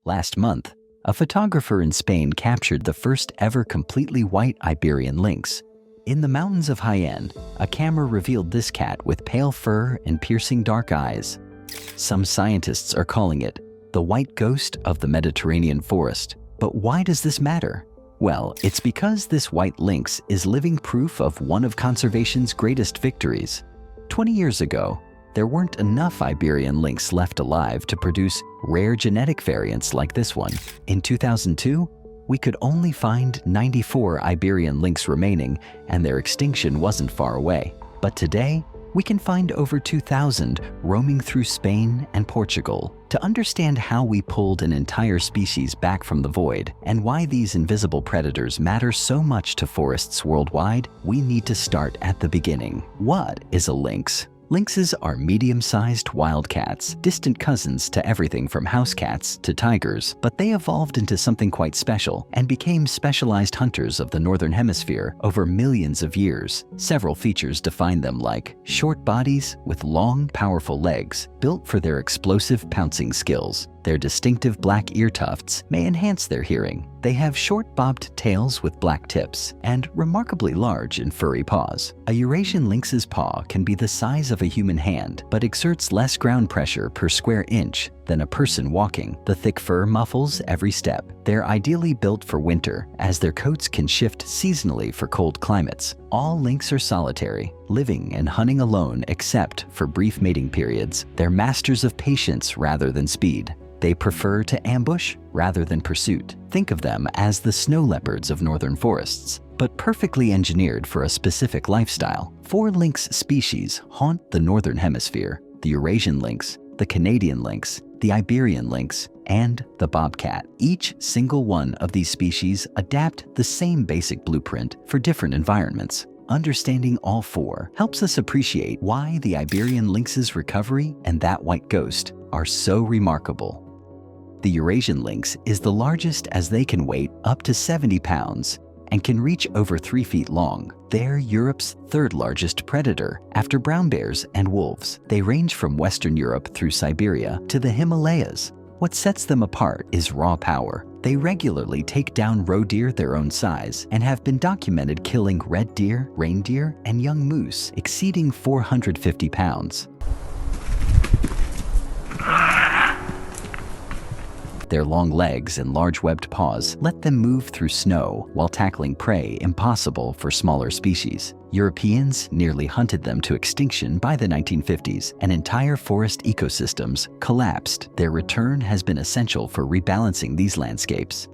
Last month, a photographer in Spain captured the first ever completely white Iberian lynx. In the mountains of Jaén, a camera revealed this cat with pale fur and piercing dark eyes. Some scientists are calling it the white ghost of the Mediterranean forest. But why does this matter? Well, it's because this white lynx is living proof of one of conservation's greatest victories. 20 years ago, there weren't enough Iberian lynx left alive to produce rare genetic variants like this one. In 2002, we could only find 94 Iberian lynx remaining, and their extinction wasn't far away. But today, we can find over 2,000 roaming through Spain and Portugal. To understand how we pulled an entire species back from the void and why these invisible predators matter so much to forests worldwide, we need to start at the beginning. What is a lynx? Lynxes are medium-sized wildcats, distant cousins to everything from house cats to tigers, but they evolved into something quite special and became specialized hunters of the Northern Hemisphere over millions of years. Several features define them, like short bodies with long, powerful legs, built for their explosive pouncing skills. Their distinctive black ear tufts may enhance their hearing. They have short bobbed tails with black tips and remarkably large and furry paws. A Eurasian lynx's paw can be the size of a human hand, but exerts less ground pressure per square inch than a person walking. The thick fur muffles every step. They're ideally built for winter, as their coats can shift seasonally for cold climates. All lynx are solitary, living and hunting alone except for brief mating periods. They're masters of patience rather than speed. They prefer to ambush rather than pursuit. Think of them as the snow leopards of northern forests, but perfectly engineered for a specific lifestyle. 4 lynx species haunt the northern hemisphere: the Eurasian lynx, the Canadian lynx, the Iberian lynx, and the bobcat. Each single one of these species adapt the same basic blueprint for different environments. Understanding all 4 helps us appreciate why the Iberian lynx's recovery and that white ghost are so remarkable. The Eurasian lynx is the largest, as they can weigh up to 70 pounds and can reach over 3 feet long. They're Europe's 3rd largest predator, after brown bears and wolves. They range from Western Europe through Siberia to the Himalayas. What sets them apart is raw power. They regularly take down roe deer their own size and have been documented killing red deer, reindeer, and young moose exceeding 450 pounds. Their long legs and large webbed paws let them move through snow while tackling prey impossible for smaller species. Europeans nearly hunted them to extinction by the 1950s, and entire forest ecosystems collapsed. Their return has been essential for rebalancing these landscapes.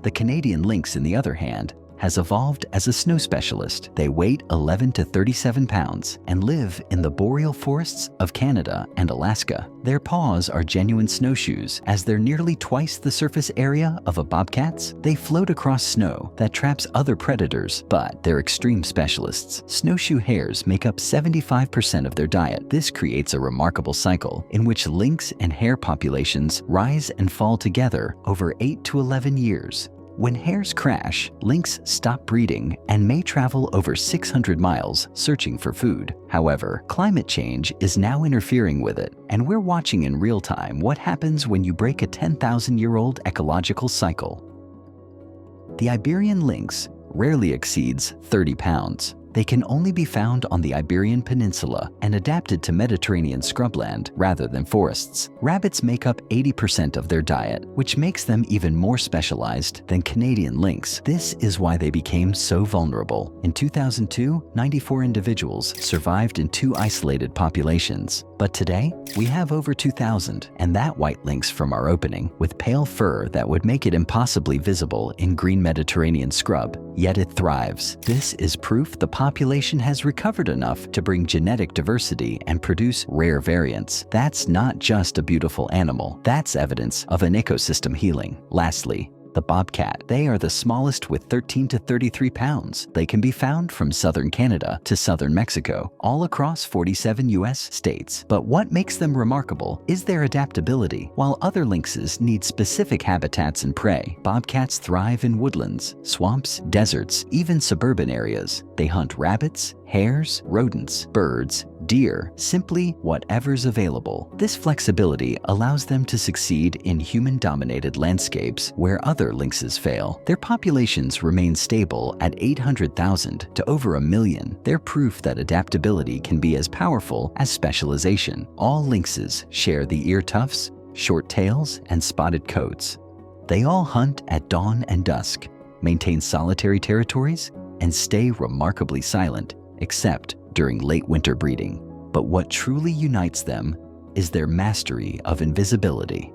The Canadian lynx, on the other hand, has evolved as a snow specialist. They weigh 11 to 37 pounds and live in the boreal forests of Canada and Alaska. Their paws are genuine snowshoes, as they're nearly twice the surface area of a bobcat's. They float across snow that traps other predators, but they're extreme specialists. Snowshoe hares make up 75% of their diet. This creates a remarkable cycle in which lynx and hare populations rise and fall together over 8 to 11 years. When hares crash, lynx stop breeding and may travel over 600 miles searching for food. However, climate change is now interfering with it, and we're watching in real time what happens when you break a 10,000-year-old ecological cycle. The Iberian lynx rarely exceeds 30 pounds. They can only be found on the Iberian Peninsula and adapted to Mediterranean scrubland rather than forests. Rabbits make up 80% of their diet, which makes them even more specialized than Canadian lynx. This is why they became so vulnerable. In 2002, 94 individuals survived in 2 isolated populations. But today, we have over 2,000, and that white lynx from our opening, with pale fur that would make it impossibly visible in green Mediterranean scrub, yet it thrives. This is proof the population has recovered enough to bring genetic diversity and produce rare variants. That's not just a beautiful animal, that's evidence of an ecosystem healing. Lastly, the bobcat. They are the smallest, with 13 to 33 pounds. They can be found from southern Canada to southern Mexico, all across 47 US states. But what makes them remarkable is their adaptability. While other lynxes need specific habitats and prey, bobcats thrive in woodlands, swamps, deserts, even suburban areas. They hunt rabbits, hares, rodents, birds, Deer, simply whatever's available. This flexibility allows them to succeed in human-dominated landscapes where other lynxes fail. Their populations remain stable at 800,000 to over 1 million. They're proof that adaptability can be as powerful as specialization. All lynxes share the ear tufts, short tails, and spotted coats. They all hunt at dawn and dusk, maintain solitary territories, and stay remarkably silent, except during late winter breeding. But what truly unites them is their mastery of invisibility.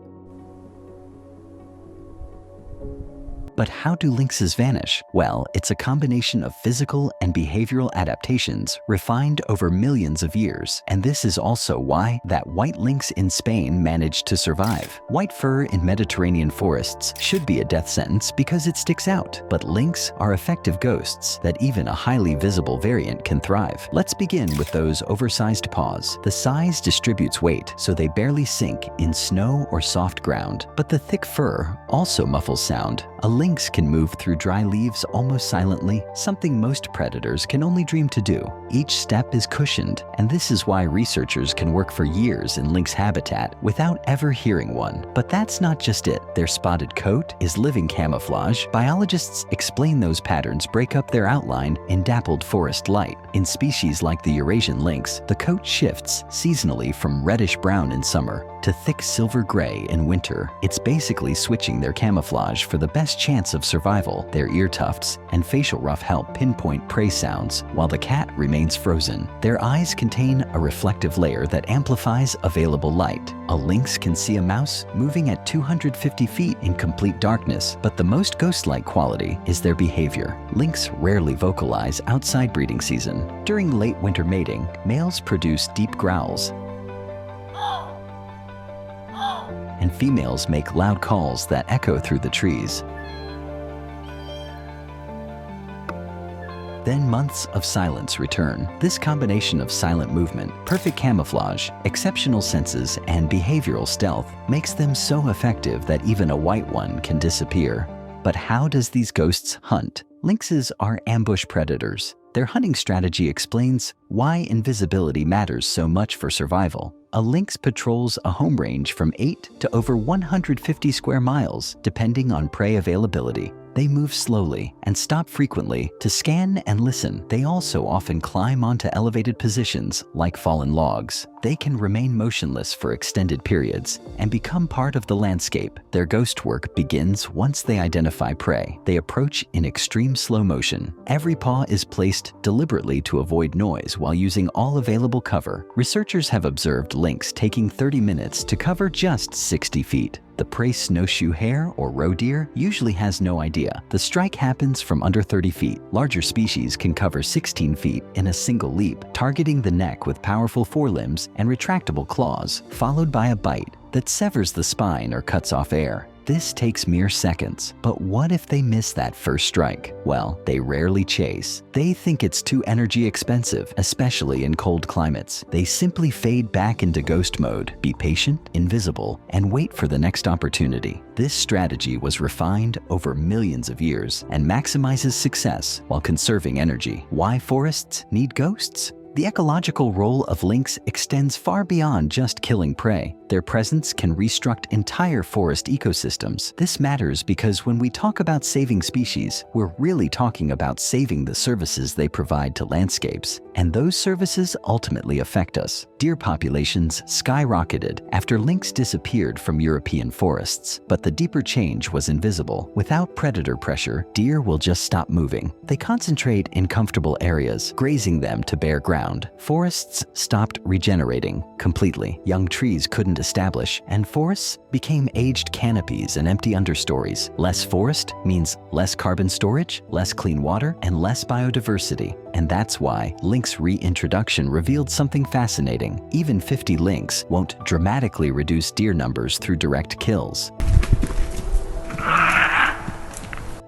But how do lynxes vanish? Well, it's a combination of physical and behavioral adaptations refined over millions of years. And this is also why that white lynx in Spain managed to survive. White fur in Mediterranean forests should be a death sentence because it sticks out. But lynx are effective ghosts that even a highly visible variant can thrive. Let's begin with those oversized paws. The size distributes weight, so they barely sink in snow or soft ground. But the thick fur also muffles sound. A lynx can move through dry leaves almost silently, something most predators can only dream to do. Each step is cushioned, and this is why researchers can work for years in lynx habitat without ever hearing one. But that's not just it. Their spotted coat is living camouflage. Biologists explain those patterns break up their outline in dappled forest light. In species like the Eurasian lynx, the coat shifts seasonally from reddish-brown in summer to thick silver gray in winter. It's basically switching their camouflage for the best chance of survival. Their ear tufts and facial ruff help pinpoint prey sounds, while the cat remains frozen. Their eyes contain a reflective layer that amplifies available light. A lynx can see a mouse moving at 250 feet in complete darkness, but the most ghost-like quality is their behavior. Lynx rarely vocalize outside breeding season. During late winter mating, males produce deep growls, and females make loud calls that echo through the trees. Then months of silence return. This combination of silent movement, perfect camouflage, exceptional senses, and behavioral stealth makes them so effective that even a white one can disappear. But how does these ghosts hunt? Lynxes are ambush predators. Their hunting strategy explains why invisibility matters so much for survival. A lynx patrols a home range from 8 to over 150 square miles, depending on prey availability. They move slowly and stop frequently to scan and listen. They also often climb onto elevated positions like fallen logs. They can remain motionless for extended periods and become part of the landscape. Their ghost work begins once they identify prey. They approach in extreme slow motion. Every paw is placed deliberately to avoid noise while using all available cover. Researchers have observed lynx taking 30 minutes to cover just 60 feet. The prey snowshoe hare or roe deer usually has no idea. The strike happens from under 30 feet. Larger species can cover 16 feet in a single leap, targeting the neck with powerful forelimbs and retractable claws, followed by a bite that severs the spine or cuts off air. This takes mere seconds, but what if they miss that first strike? Well, they rarely chase. They think it's too energy expensive, especially in cold climates. They simply fade back into ghost mode, be patient, invisible, and wait for the next opportunity. This strategy was refined over millions of years and maximizes success while conserving energy. Why forests need ghosts? The ecological role of lynx extends far beyond just killing prey. Their presence can restructure entire forest ecosystems. This matters because when we talk about saving species, we're really talking about saving the services they provide to landscapes. And those services ultimately affect us. Deer populations skyrocketed after lynx disappeared from European forests. But the deeper change was invisible. Without predator pressure, deer will just stop moving. They concentrate in comfortable areas, grazing them to bare ground. Forests stopped regenerating completely. Young trees couldn't establish, and forests became aged canopies and empty understories. Less forest means less carbon storage, less clean water, and less biodiversity. And that's why lynx reintroduction revealed something fascinating. Even 50 lynx won't dramatically reduce deer numbers through direct kills.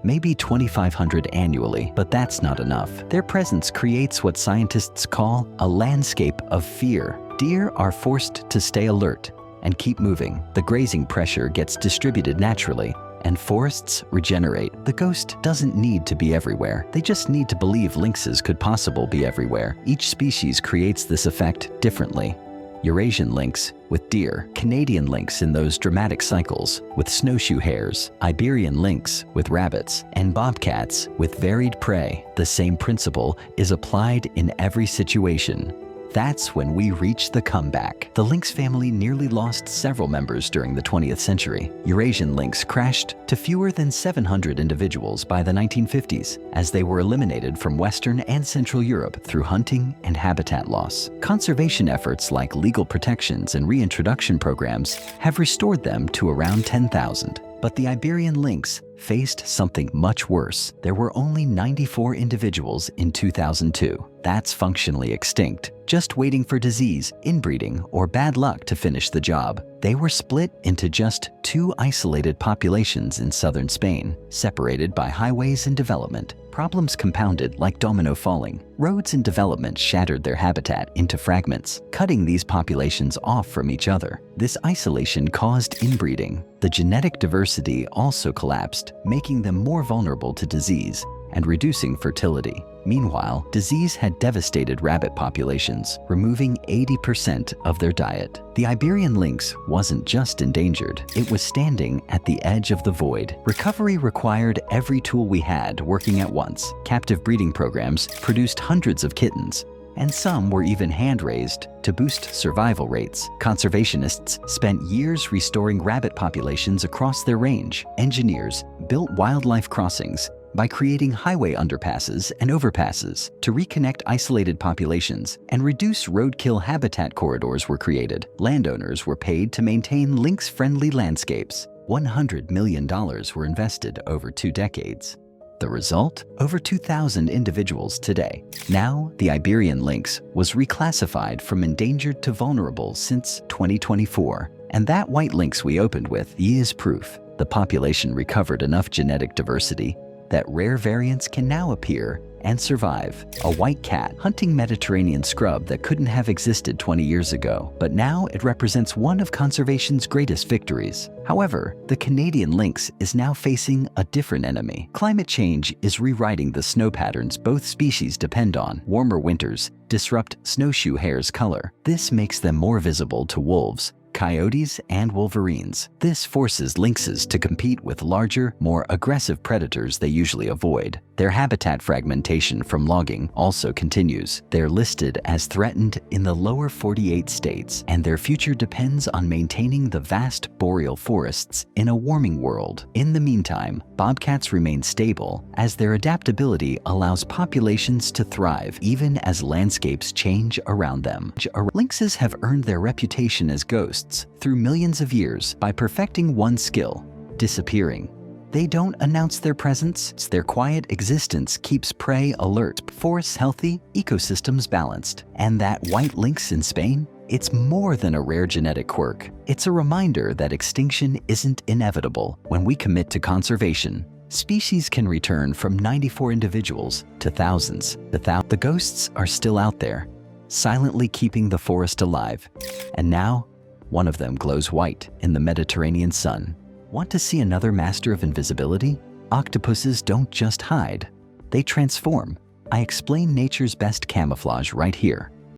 Maybe 2,500 annually, but that's not enough. Their presence creates what scientists call a landscape of fear. Deer are forced to stay alert and keep moving. The grazing pressure gets distributed naturally, and forests regenerate. The ghost doesn't need to be everywhere. They just need to believe lynxes could possibly be everywhere. Each species creates this effect differently. Eurasian lynx with deer, Canadian lynx in those dramatic cycles with snowshoe hares, Iberian lynx with rabbits, and bobcats with varied prey. The same principle is applied in every situation. That's when we reach the comeback. The lynx family nearly lost several members during the 20th century. Eurasian lynx crashed to fewer than 700 individuals by the 1950s as they were eliminated from Western and Central Europe through hunting and habitat loss. Conservation efforts like legal protections and reintroduction programs have restored them to around 10,000. But the Iberian lynx faced something much worse. There were only 94 individuals in 2002. That's functionally extinct, just waiting for disease, inbreeding, or bad luck to finish the job. They were split into just 2 isolated populations in southern Spain, separated by highways and development. Problems compounded like domino falling. Roads and development shattered their habitat into fragments, cutting these populations off from each other. This isolation caused inbreeding. The genetic diversity also collapsed, making them more vulnerable to disease and reducing fertility. Meanwhile, disease had devastated rabbit populations, removing 80% of their diet. The Iberian lynx wasn't just endangered, it was standing at the edge of the void. Recovery required every tool we had working at once. Captive breeding programs produced hundreds of kittens, and some were even hand-raised to boost survival rates. Conservationists spent years restoring rabbit populations across their range. Engineers built wildlife crossings by creating highway underpasses and overpasses to reconnect isolated populations and reduce roadkill. Habitat corridors were created. Landowners were paid to maintain lynx-friendly landscapes. $100 million were invested over 2 decades. The result? Over 2,000 individuals today. Now, the Iberian lynx was reclassified from endangered to vulnerable since 2024. And that white lynx we opened with is proof. The population recovered enough genetic diversity that rare variants can now appear and survive. A white cat hunting Mediterranean scrub that couldn't have existed 20 years ago, but now it represents one of conservation's greatest victories. However, the Canadian lynx is now facing a different enemy. Climate change is rewriting the snow patterns both species depend on. Warmer winters disrupt snowshoe hares' color. This makes them more visible to wolves, coyotes, and wolverines. This forces lynxes to compete with larger, more aggressive predators they usually avoid. Their habitat fragmentation from logging also continues. They're listed as threatened in the lower 48 states, and their future depends on maintaining the vast boreal forests in a warming world. In the meantime, bobcats remain stable as their adaptability allows populations to thrive even as landscapes change around them. Lynxes have earned their reputation as ghosts through millions of years by perfecting one skill: disappearing. They don't announce their presence. Their quiet existence keeps prey alert, forests healthy, ecosystems balanced. And that white lynx in Spain? It's more than a rare genetic quirk. It's a reminder that extinction isn't inevitable. When we commit to conservation, species can return from 94 individuals to thousands. The ghosts are still out there, silently keeping the forest alive. And now, one of them glows white in the Mediterranean sun. Want to see another master of invisibility? Octopuses don't just hide, they transform. I explain nature's best camouflage right here.